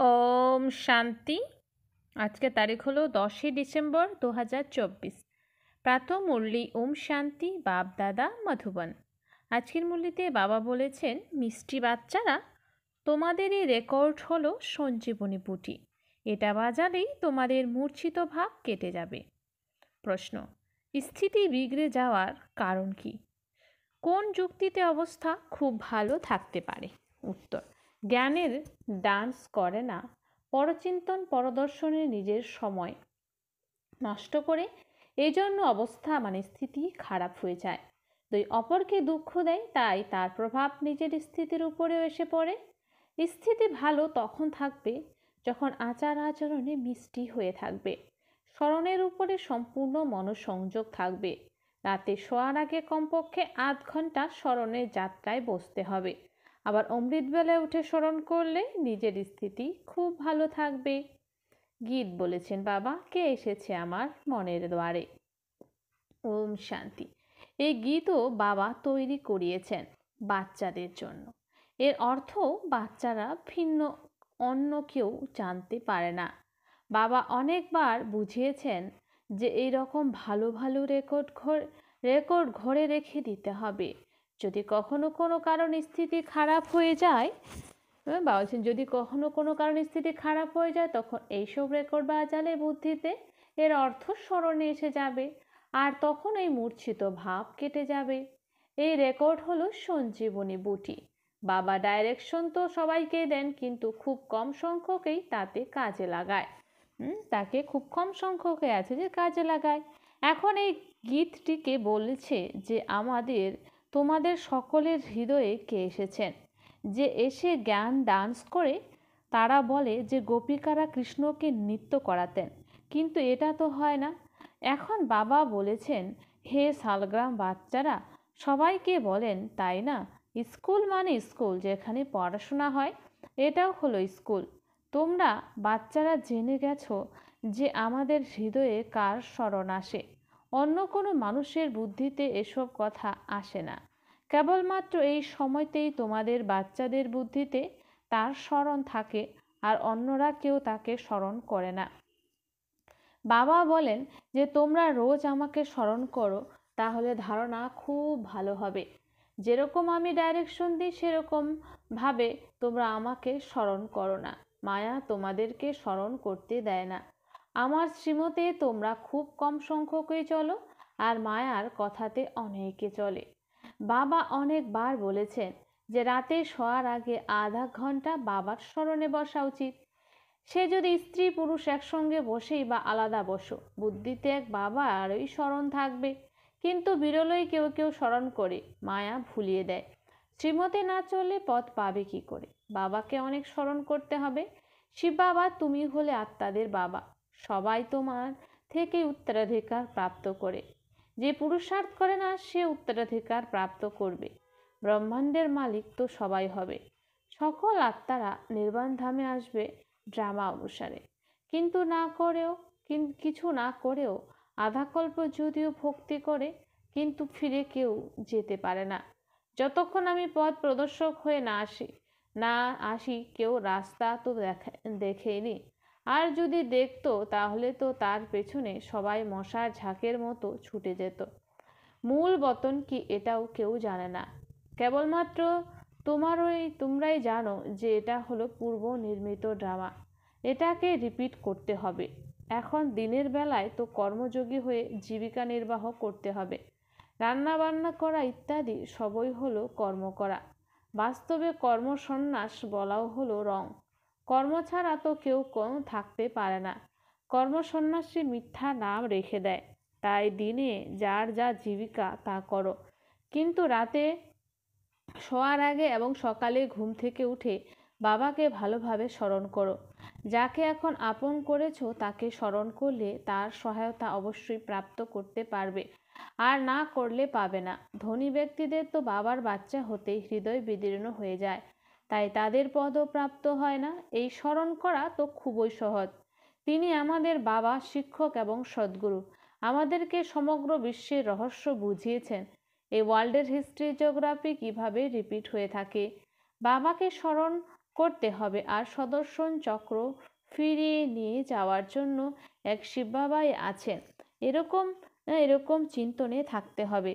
ওম শান্তি। আজকে তারিখ হলো 10ই ডিসেম্বর 2024। প্রাতঃ মুরলি ওম শান্তি বাপ দাদা মধুবন। আজকের মুরলিতে বাবা বলেছেন, মিষ্টি বাচ্চারা, তোমাদের এই রেকর্ড হলো সঞ্জীবনী বুটি। এটা বাজালেই তোমাদের মূর্ছিত ভাব কেটে যাবে। প্রশ্ন: স্থিতি বিগড়ে যাওয়ার কারণ কি? কোন যুক্তিতে অবস্থা খুব ভালো থাকতে পারে? উত্তর: জ্ঞানের ডান্স করে না, পরচিন্তন পরদর্শনে নিজের সময় নষ্ট করে, এই জন্য অবস্থা স্থিতি খারাপ হয়ে যায়। দুই অপরকে দুঃখ দেয়, তাই তার প্রভাব নিজের স্থিতির উপরেও এসে পড়ে। স্থিতি ভালো তখন থাকবে যখন আচার আচরণে মিষ্টি হয়ে থাকবে, স্মরণের উপরে সম্পূর্ণ মনোসংযোগ থাকবে। রাতে শোয়ার আগে কমপক্ষে 8 ঘন্টা স্মরণের যাত্রায় বসতে হবে। আবার অমৃতবেলায় উঠে স্মরণ করলে নিজের স্থিতি খুব ভালো থাকবে। গীত বলেছেন বাবা, কে এসেছে আমার মনের দ্বারে। ওম শান্তি। এই গীতও বাবা তৈরি করিয়েছেন বাচ্চাদের জন্য। এর অর্থ বাচ্চারা ভিন্ন, অন্য কেউ জানতে পারে না। বাবা অনেকবার বুঝিয়েছেন যে এই রকম ভালো ভালো রেকর্ড ঘরে রেখে দিতে হবে। যদি কখনো কোনো কারণ স্থিতি খারাপ হয়ে যায়, বাবা বলছেন, যদি কখনো কোনো কারণে স্থিতি খারাপ হয়ে যায়, তখন এইসব রেকর্ড বাজালে বুদ্ধিতে এর অর্থ স্মরণে এসে যাবে, আর তখন এই মূর্ছিত ভাব কেটে যাবে। এই রেকর্ড হলো সঞ্জীবনী বুটি। বাবা ডাইরেকশন তো সবাইকে দেন, কিন্তু খুব কম সংখ্যকেই তাতে কাজে লাগায়। তাকে খুব কম সংখ্যকে আছে যে কাজে লাগায়। এখন এই গীতটিকে বলছে যে তোমাদের সকলের হৃদয়ে কে এসেছেন, যে এসে জ্ঞান ডান্স করে। তারা বলে যে গোপিকারা কৃষ্ণকে নৃত্য করাতেন, কিন্তু এটা তো হয় না। এখন বাবা বলেছেন, হে শালগ্রাম বাচ্চারা, সবাইকে বলেন, তাই না, স্কুল মানে স্কুল, যেখানে পড়াশোনা হয়, এটাও হলো স্কুল। তোমরা বাচ্চারা জেনে গেছো যে আমাদের হৃদয়ে কার স্মরণ আসে। অন্য কোনো মানুষের বুদ্ধিতে এসব কথা আসে না। কেবলমাত্র এই সময়তেই তোমাদের বাচ্চাদের বুদ্ধিতে তার স্মরণ থাকে, আর অন্যরা কেউ তাকে স্মরণ করে না। বাবা বলেন যে তোমরা রোজ আমাকে স্মরণ করো, তাহলে ধারণা খুব ভালো হবে। যেরকম আমি ডাইরেকশন দিই সেরকম ভাবে তোমরা আমাকে স্মরণ করো না। মায়া তোমাদেরকে স্মরণ করতে দেয় না। আমার শ্রীমতে তোমরা খুব কম সংখ্যকই চলো, আর মায়ার কথাতে অনেকে চলে। বাবা অনেকবার বলেছেন যে রাতে শোয়ার আগে আধা ঘন্টা বাবার স্মরণে বসা উচিত। সে যদি স্ত্রী পুরুষ একসঙ্গে বসেই বা আলাদা বসো, বুদ্ধিতে এক বাবা আর ওই স্মরণ থাকবে। কিন্তু বিরলই কেউ কেউ স্মরণ করে মায়া ভুলিয়ে দেয়। শ্রীমতে না চললে পথ পাবে কি করে? বাবাকে অনেক স্মরণ করতে হবে। শিব বাবা, তুমি হলে আত্মাদের বাবা। সবাই তোমার থেকে উত্তরাধিকার প্রাপ্ত করে। যে পুরুষার্থ করে না সে উত্তরাধিকার প্রাপ্ত করবে। ব্রহ্মাণ্ডের মালিক তো সবাই হবে। সকল আত্মারা নির্বাণ ধামে আসবে ড্রামা অনুসারে। কিছু না করেও আধাকল্প যদিও ভক্তি করে, কিন্তু ফিরে কেউ যেতে পারে না যতক্ষণ আমি পথ প্রদর্শক হয়ে না আসি। কেউ রাস্তা তো দেখেনি, আর যদি দেখতো তাহলে তো তার পেছনে সবাই মশার ঝাঁকের মতো ছুটে যেত। মূল বতন কি এটাও কেউ জানে না। কেবলমাত্র তোমরাই জানো যে এটা হলো পূর্ব নির্মিত ড্রামা। এটাকে রিপিট করতে হবে। এখন দিনের বেলায় তো কর্মযোগী হয়ে জীবিকা নির্বাহ করতে হবে। রান্না বান্না করা ইত্যাদি সবই হলো কর্ম করা। বাস্তবে কর্মসন্ন্যাস বলাও হলো রং। কর্ম ছাড়া তো কেউ থাকতে পারে না। কর্মসন্ন্যাসী মিথ্যা নাম রেখে দেয়। তাই দিনে যার যা জীবিকা তা করো, কিন্তু রাতে শোয়ার আগে এবং সকালে ঘুম থেকে উঠে বাবাকে ভালোভাবে স্মরণ করো। যাকে এখন আপন করেছো তাকে স্মরণ করলে তার সহায়তা অবশ্যই প্রাপ্ত করতে পারবে, আর না করলে পাবে না। ধনী ব্যক্তিদের তো বাবার বাচ্চা হতেই হৃদয় বিদীর্ণ হয়ে যায়, তাই তাদের পদও প্রাপ্ত হয় না। এই স্মরণ করা তো খুবই সহজ। তিনি আমাদের বাবা, শিক্ষক এবং সদ্গুরু। আমাদেরকে সমগ্র বিশ্বের রহস্য বুঝিয়েছেন। এই ওয়ার্ল্ডের হিস্ট্রি জিওগ্রাফি কিভাবে রিপিট হয়ে থাকে। বাবাকে স্মরণ করতে হবে, আর সুদর্শন চক্র ফিরিয়ে নিয়ে যাওয়ার জন্য এক শিব বাবাই আছেন, এরকম এরকম চিন্তনে থাকতে হবে।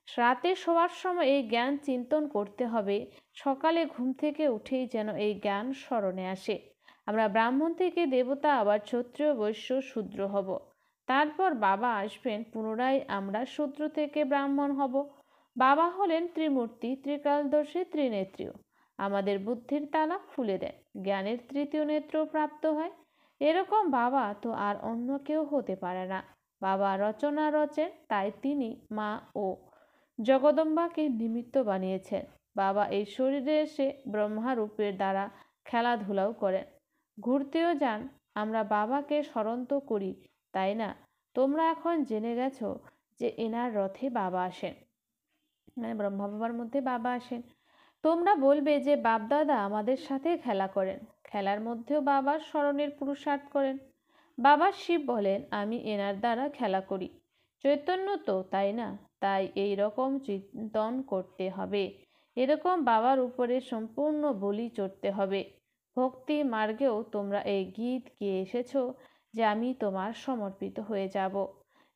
রাতে শোয়ার সময় এই জ্ঞান চিন্তন করতে হবে, সকালে ঘুম থেকে উঠেই যেন এই জ্ঞান স্মরণে আসে। আমরা ব্রাহ্মণ থেকে দেবতা, আবার ক্ষত্রিয়, বৈশ্য, শূদ্র হব। তারপর বাবা আসবেন, পুনরায় আমরা শূদ্র থেকে ব্রাহ্মণ হব। বাবা হলেন ত্রিমূর্তি, ত্রিকালদর্শী, ত্রিনেত্রীয়। আমাদের বুদ্ধির তালা খুলে দেন, জ্ঞানের তৃতীয় নেত্র প্রাপ্ত হয়। এরকম বাবা তো আর অন্য কেউ হতে পারে না। বাবা রচনা রচেন, তাই তিনি মা ও জগদম্বাকে নিমিত্ত বানিয়েছেন। বাবা এই শরীরে এসে ব্রহ্মা রূপের দ্বারা খেলাধুলাও করেন, ঘুরতেও যান। আমরা বাবাকে স্মরণ তো করি, তাই না? তোমরা এখন জেনে গেছো যে এনার রথে বাবা আসেন, মানে ব্রহ্মা বাবার মধ্যে বাবা আসেন। তোমরা বলবে যে বাপদাদা আমাদের সাথে খেলা করেন, খেলার মধ্যেও বাবার স্মরণের পুরুষার্থ করেন। বাবা শিব বলেন, আমি এনার দ্বারা খেলা করি। চৈতন্য তো, তাই না? তাই এই রকম চিন্তন করতে হবে, এরকম বাবার উপরে সম্পূর্ণ বলি চড়তে হবে। ভক্তি মার্গেও তোমরা এই গীত গেয়ে এসেছো যে আমি তোমার সমর্পিত হয়ে যাব।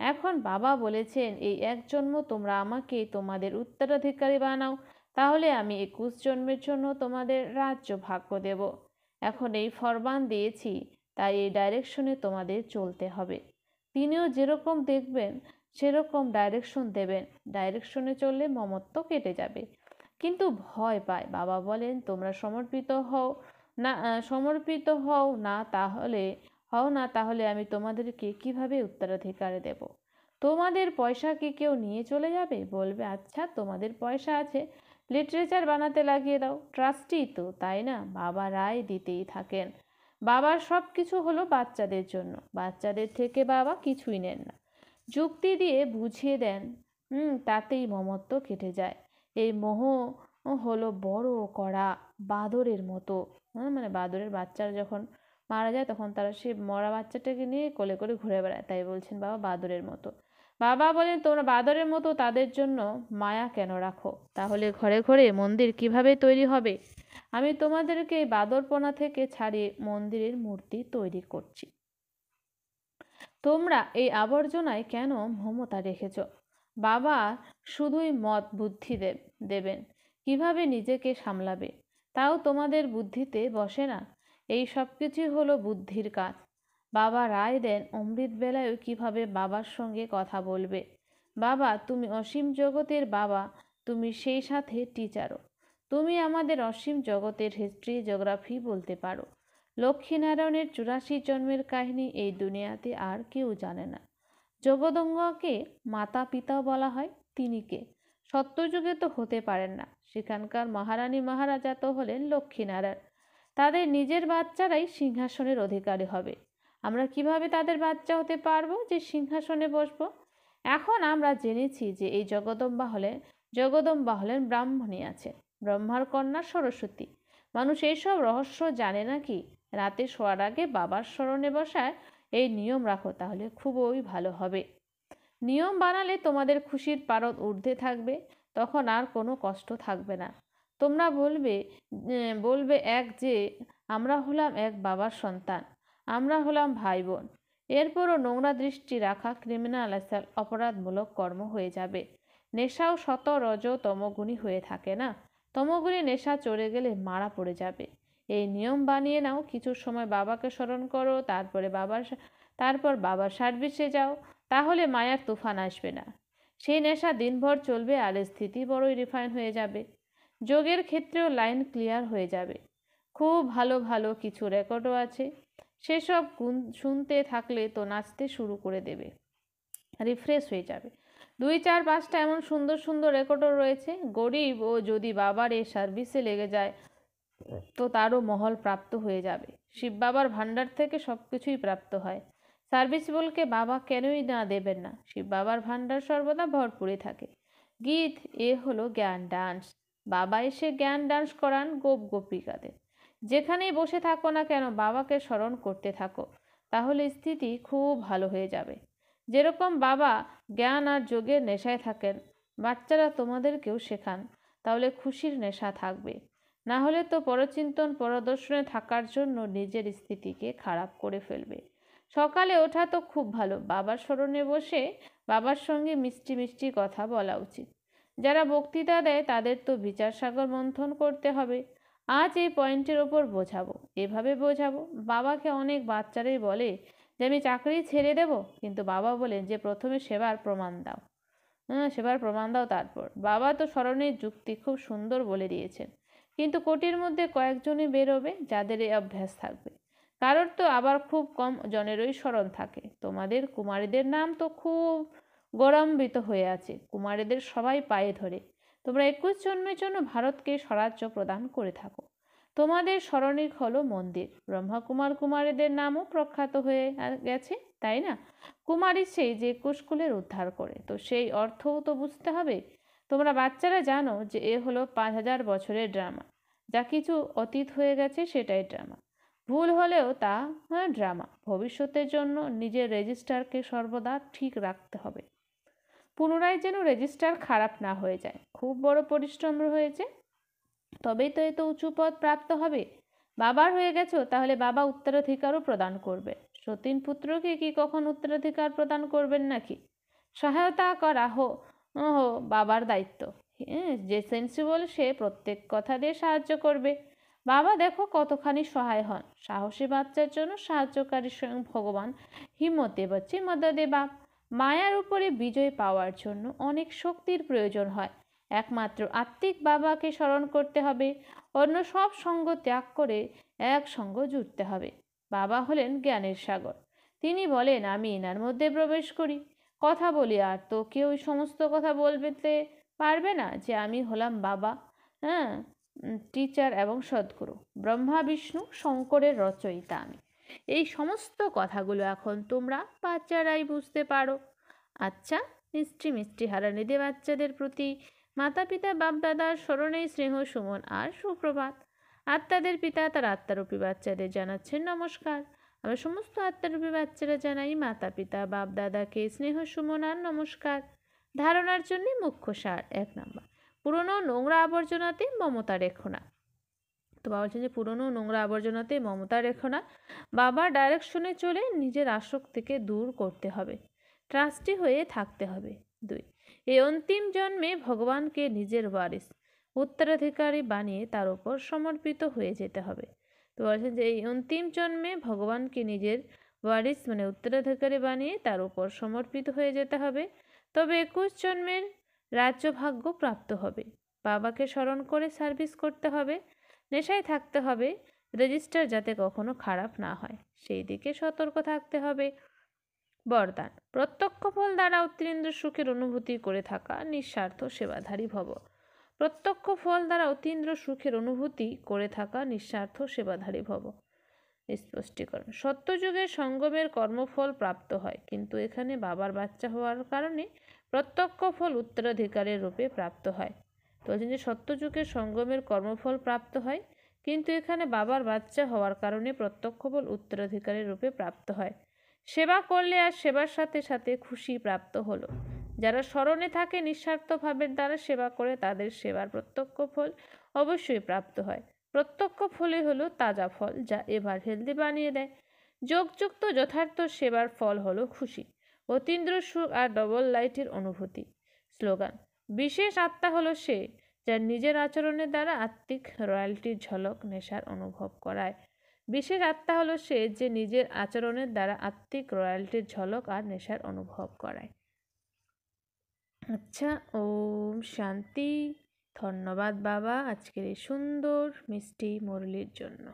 এখন বাবা বলেছেন, এই এক জন্ম তোমরা আমাকে তোমাদের উত্তরাধিকারী বানাও, তাহলে আমি 21 জন্মের জন্য তোমাদের রাজ্য ভাগ্য দেব। এখন এই ফরমান দিয়েছি, তাই এই ডাইরেকশনে তোমাদের চলতে হবে। তিনিও যেরকম দেখবেন সেরকম ডাইরেকশন দেবেন। ডাইরেকশনে চললে মমত্ব কেটে যাবে, কিন্তু ভয় পায়। বাবা বলেন, তোমরা সমর্পিত হও না, তাহলে আমি তোমাদেরকে কিভাবে উত্তরাধিকার দেব? তোমাদের পয়সা কি কেউ নিয়ে চলে যাবে? বলবে, আচ্ছা তোমাদের পয়সা আছে, লিটারেচার বানাতে লাগিয়ে দাও, ট্রাস্টি তো, তাই না? বাবা রায় দিতেই থাকেন। বাবার সব কিছু হলো বাচ্চাদের জন্য, বাচ্চাদের থেকে বাবা কিছুই নেন না, যুক্তি দিয়ে বুঝিয়ে দেন। তাতেই মমত্ব কেটে যায়। এই মোহ হলো বড় কড়া বাদরের মতো। মানে বাদরের বাচ্চারা যখন মারা যায় তখন তারা সে মরা বাচ্চাটাকে নিয়ে কোলে করে ঘুরে বেড়ায়, তাই বলছেন বাবা বাদরের মতো। বাবা বলেন, তোমরা বাদরের মতো তাদের জন্য মায়া কেন রাখো? তাহলে ঘরে ঘরে মন্দির কিভাবে তৈরি হবে? আমি তোমাদেরকে এই বাদরপনা থেকে ছাড়িয়ে মন্দিরের মূর্তি তৈরি করছি। তোমরা এই আবর্জনায় কেন মমতা রেখেছ? বাবা শুধুই মত বুদ্ধি দেবেন, কিভাবে নিজেকে সামলাবে, তাও তোমাদের বুদ্ধিতে বসে না। এই সব কিছুই হলো বুদ্ধির কাজ। বাবা রায় দেন অমৃত বেলায়ও কিভাবে বাবার সঙ্গে কথা বলবে। বাবা তুমি অসীম জগতের বাবা, তুমি সেই সাথে টিচারও। তুমি আমাদের অসীম জগতের হিস্ট্রি, জিওগ্রাফি বলতে পারো। লক্ষ্মীনারায়ণের 84 জন্মের কাহিনী এই দুনিয়াতে আর কেউ জানে না। জগদম্বাকে মাতা পিতাও বলা হয়। তিনি কে? সত্যযুগে তো হতে পারেন না। সেখানকার মহারানী মহারাজা তো হলেন লক্ষ্মীনারায়ণ। তাদের নিজের বাচ্চারাই সিংহাসনের অধিকারী হবে। আমরা কিভাবে তাদের বাচ্চা হতে পারবো যে সিংহাসনে বসবো? এখন আমরা জেনেছি যে এই জগদম্বা হলেন ব্রাহ্মণী আছে, ব্রহ্মার কন্যা সরস্বতী। মানুষ এইসব রহস্য জানে নাকি? রাতে শোয়ার আগে বাবার স্মরণে বসায় এই নিয়ম রাখো, তাহলে খুবই ভালো হবে। নিয়ম বানালে তোমাদের খুশির পারদ ঊর্ধ্বে থাকবে, তখন আর কোনো কষ্ট থাকবে না। তোমরা বলবে এক যে আমরা হলাম এক বাবার সন্তান, আমরা হলাম ভাই বোন। এরপরও নোংরা দৃষ্টি রাখা ক্রিমিনাল অপরাধমূলক কর্ম হয়ে যাবে। নেশাও শত রজ তমগুণী হয়ে থাকে না? তমগুণী নেশা চড়ে গেলে মারা পড়ে যাবে। এই নিয়ম বানিয়ে নাও, কিছু সময় বাবাকে স্মরণ করো, তারপর বাবার সার্ভিসে যাও, তাহলে মায়ার তুফান আসবে না। সেই নেশা দিনভর চলবে, আর স্থিতি বড়ই রিফাইন হয়ে যাবে। যোগের ক্ষেত্রেও লাইন ক্লিয়ার হয়ে যাবে। খুব ভালো ভালো কিছু রেকর্ডও আছে, সেসব শুনতে থাকলে তো নাচতে শুরু করে দেবে, রিফ্রেশ হয়ে যাবে। 2, 4, 5টা এমন সুন্দর সুন্দর রেকর্ডও রয়েছে। গরিব ও যদি বাবার এই সার্ভিসে লেগে যায় তো তারও মহল প্রাপ্ত হয়ে যাবে। শিব বাবার ভান্ডার থেকে সব কিছুই প্রাপ্ত হয়। সার্ভিস বলকে বাবা কেনই না দেবেন না? শিব বাবার ভান্ডার সর্বদা ভরপুরে থাকে। গীত এ হলো জ্ঞান ডান্স। বাবা এসে জ্ঞান ডান্স করান গোপিকাদের। যেখানেই বসে থাকো না কেন বাবাকে স্মরণ করতে থাকো, তাহলে স্থিতি খুব ভালো হয়ে যাবে। যেরকম বাবা জ্ঞান আর যোগের নেশায় থাকেন, বাচ্চারা তোমাদেরকেও শেখান, তাহলে খুশির নেশা থাকবে। না হলে তো পরচিন্তন পরদর্শনে থাকার জন্য নিজের স্থিতিকে খারাপ করে ফেলবে। সকালে ওঠা তো খুব ভালো, বাবার স্মরণে বসে বাবার সঙ্গে মিষ্টি মিষ্টি কথা বলা উচিত। যারা বক্তৃতা দেয় তাদের তো বিচার সাগর মন্থন করতে হবে। আজ এই পয়েন্টের ওপর বোঝাবো, এভাবে বোঝাবো। বাবাকে অনেক বাচ্চারাই বলে যে আমি চাকরি ছেড়ে দেব, কিন্তু বাবা বলেন যে প্রথমে সেবার প্রমাণ দাও। সেবার প্রমাণ দাও তারপর। বাবা তো স্মরণের যুক্তি খুব সুন্দর বলে দিয়েছেন, কিন্তু কোটির মধ্যে কয়েকজনই বেরোবে যাদের এই অভ্যাস থাকবে। কারোর তো আবার খুব কম জনেরই স্মরণ থাকে। তোমাদের কুমারীদের নাম তো খুব গৌরবান্বিত হয়ে আছে, কুমারীদের সবাই পায়ে ধরে। তোমরা 21 জন্মের জন্য ভারতকে স্বরাজ্য প্রদান করে থাকো। তোমাদের স্মরণিক হলো মন্দির। ব্রহ্মাকুমার কুমারীদের নামও প্রখ্যাত হয়ে গেছে, তাই না? কুমারী সেই যে কুশকুলের উদ্ধার করে, তো সেই অর্থও তো বুঝতে হবে। তোমরা বাচ্চারা জানো যে এ হলো 5000 বছরের ড্রামা। যা কিছু অতীত হয়ে গেছে সেটাই ড্রামা। ভুল হলেও তা ড্রামা। ভবিষ্যতের জন্য নিজের রেজিস্টারকে সর্বদা ঠিক রাখতে হবে, পুনরায় যেন রেজিস্টার খারাপ না হয়ে যায়। খুব বড় পরিশ্রম হয়েছে, তবেই তো এত উঁচু পদ প্রাপ্ত হবে। বাবার হয়ে গেছো, তাহলে বাবা উত্তরাধিকারও প্রদান করবে। সতীন পুত্রকে কি কখন উত্তরাধিকার প্রদান করবেন নাকি? সহায়তা করা হো বাবার দায়িত্ব। যে সেন্সিবল সে প্রত্যেক কথা দিয়ে সাহায্য করবে। বাবা দেখো কতখানি সহায় হন। সাহসী বাচ্চার জন্য সাহায্যকারী স্বয়ং ভগবান হিম্মতে বচ্চে মদদে বাপ। মায়ার উপরে বিজয় পাওয়ার জন্য অনেক শক্তির প্রয়োজন হয়। একমাত্র আত্মিক বাবাকে স্মরণ করতে হবে, অন্য সব সঙ্গ ত্যাগ করে এক সঙ্গ জুড়তে হবে। বাবা হলেন জ্ঞানের সাগর। তিনি বলেন আমি এনার মধ্যে প্রবেশ করি, কথা বলি, আর তো কেউ সমস্ত কথা বলতে পারবে না যে আমি হলাম বাবা, হ্যাঁ, টিচার এবং সদ্গুরু। ব্রহ্মা বিষ্ণু শঙ্করের রচয়িতা আমি। এই সমস্ত কথাগুলো এখন তোমরা বাচ্চারাই বুঝতে পারো। আচ্ছা, মিষ্টি মিষ্টি হারানিদে বাচ্চাদের প্রতি মাতা পিতা বাপ দাদার স্মরণেই স্নেহ সুমন আর সুপ্রভাত। আত্মাদের পিতা তার আত্মারূপী বাচ্চাদের জানাচ্ছেন নমস্কার। আমরা সমস্ত আত্মারূপী বাচ্চারা জানাই মাতা পিতা বাপ দাদাকে স্নেহ সুমন আর নমস্কার। ধারণার জন্য মুখ্য সার 1 নম্বর, পুরনো নোংরা আবর্জনাতে মমতা রেখো না। তো বাবা বলছেন যে পুরনো নোংরা আবর্জনাতে মমতা রেখো না। বাবার ডাইরেকশনে চলে নিজের আসক্তিকে দূর করতে হবে, ট্রাস্টি হয়ে থাকতে হবে। 2, এই অন্তিম জন্মে ভগবানকে নিজের ওয়ারিস উত্তরাধিকারী বানিয়ে তার উপর সমর্পিত হয়ে যেতে হবে। তো বলছেন যে এই অন্তিম জন্মে ভগবানকে নিজের ওয়ারিস মানে উত্তরাধিকারী বানিয়ে তার উপর সমর্পিত হয়ে যেতে হবে, তবে 21 জন্মের রাজ্যভাগ্য প্রাপ্ত হবে। বাবাকে স্মরণ করে সার্ভিস করতে হবে, নেশায় থাকতে হবে, রেজিস্টার যাতে কখনো খারাপ না হয় সেই দিকে সতর্ক থাকতে হবে। বরদান, প্রত্যক্ষ ফল দ্বারা অতীন্দ্র সুখের অনুভূতি করে থাকা নিঃস্বার্থ সেবাধারী ভব। প্রত্যক্ষ ফল দ্বারা অতীন্দ্র সুখের অনুভূতি করে থাকা নিঃস্বার্থ সেবাধারী ভব। স্পষ্টীকরণ, সত্যযুগের সঙ্গমের কর্মফল প্রাপ্ত হয়, কিন্তু এখানে বাবার বাচ্চা হওয়ার কারণে প্রত্যক্ষ ফল উত্তরাধিকারের রূপে প্রাপ্ত হয়। তো বলছেন যে সত্যযুগের সঙ্গমের কর্মফল প্রাপ্ত হয়, কিন্তু এখানে বাবার বাচ্চা হওয়ার কারণে প্রত্যক্ষ ফল উত্তরাধিকারের রূপে প্রাপ্ত হয়। সেবা করলে আর সেবার সাথে সাথে খুশি প্রাপ্ত হলো। যারা স্মরণে থাকে নিঃস্বার্থ ভাবের দ্বারা সেবা করে তাদের সেবার প্রত্যক্ষ ফল অবশ্যই প্রাপ্ত হয়। প্রত্যক্ষ ফলে হলো তাজা ফল, যা এবার হেলদি বানিয়ে দেয়। যোগযুক্ত যথার্থ সেবার ফল হলো খুশি, অতীন্দ্র সুখ আর ডবল লাইটের অনুভূতি। স্লোগান, বিশেষ আত্মা হলো সে যার নিজের আচরণের দ্বারা আত্মিক রয়্যালটির ঝলক নেশার অনুভব করায়। বিশেষ আত্মা হলো সে যে নিজের আচরণের দ্বারা আত্মিক রয়্যালটির ঝলক আর নেশার অনুভব করায়। আচ্ছা, ওম শান্তি। ধন্যবাদ বাবা আজকের এই সুন্দর মিষ্টি মুরলির জন্য।